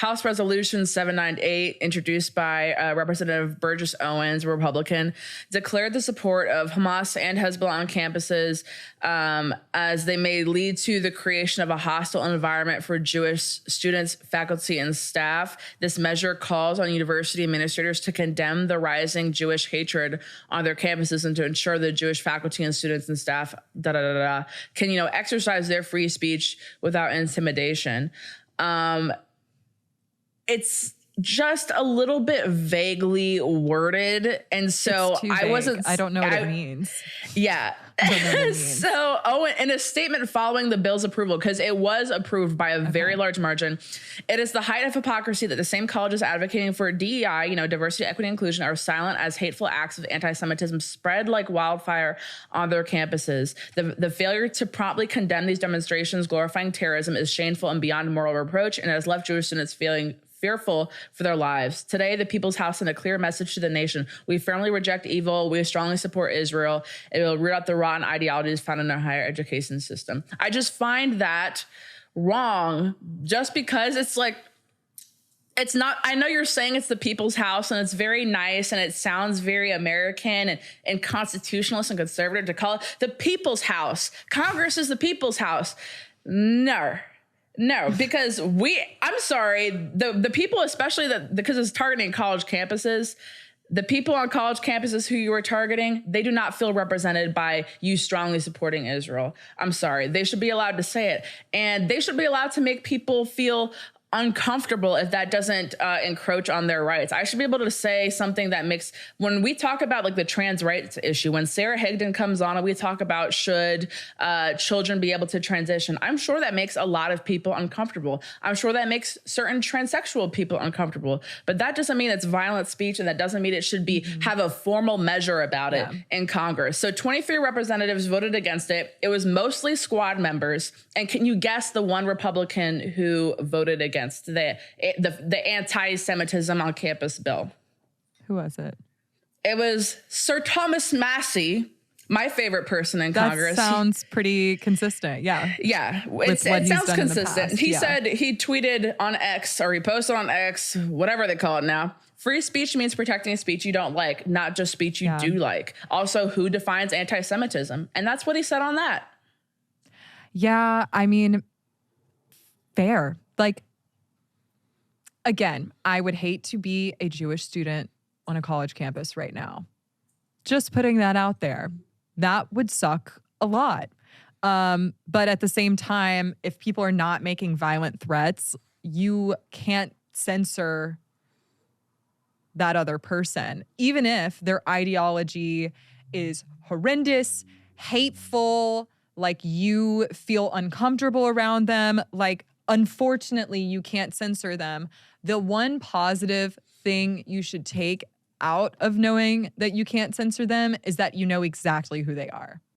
House Resolution 798, introduced by Representative Burgess Owens, a Republican, declared the support of Hamas and Hezbollah on campuses as they may lead to the creation of a hostile environment for Jewish students, faculty, and staff. This measure calls on university administrators to condemn the rising Jewish hatred on their campuses and to ensure that Jewish faculty and students and staff can, exercise their free speech without intimidation. It's just a little bit vaguely worded. And so I don't know what it means. Yeah. So Owen, in a statement following the bill's approval, because it was approved by a very large margin, it is the height of hypocrisy that the same colleges advocating for DEI, diversity, equity, inclusion, are silent as hateful acts of anti-Semitism spread like wildfire on their campuses. The failure to promptly condemn these demonstrations glorifying terrorism is shameful and beyond moral reproach, and it has left Jewish students feeling fearful for their lives. Today, the People's House sent a clear message to the nation. We firmly reject evil. We strongly support Israel. It will root out the rotten ideologies found in our higher education system. I just find that wrong just because it's not, I know you're saying it's the People's House and it's very nice and it sounds very American and constitutionalist and conservative to call it the People's House. Congress is the People's House. No, because I'm sorry, the people, especially because it's targeting college campuses, the people on college campuses who you are targeting, they do not feel represented by you strongly supporting Israel. I'm sorry. They should be allowed to say it. And they should be allowed to make people feel uncomfortable if that doesn't encroach on their rights. I should be able to say something that makes, when we talk about the trans rights issue, when Sarah Higdon comes on and we talk about should children be able to transition, I'm sure that makes a lot of people uncomfortable. I'm sure that makes certain transsexual people uncomfortable, but that doesn't mean it's violent speech, and that doesn't mean it should be have a formal measure about it in Congress. So 23 representatives voted against it. It was mostly squad members. And can you guess the one Republican who voted against the anti-Semitism on campus bill? Who was it? It was Sir Thomas Massey, my favorite person in Congress. That sounds pretty consistent. Yeah. Yeah. It sounds consistent. He said, he tweeted on X, or he posted on X, whatever they call it now. Free speech means protecting speech you don't like, not just speech you do like. Also, who defines anti-Semitism? And that's what he said on that. Yeah. I mean, fair. Again, I would hate to be a Jewish student on a college campus right now. Just putting that out there. That would suck a lot. But at the same time, if people are not making violent threats, you can't censor that other person, even if their ideology is horrendous, hateful, you feel uncomfortable around them. Unfortunately, you can't censor them. The one positive thing you should take out of knowing that you can't censor them is that you know exactly who they are.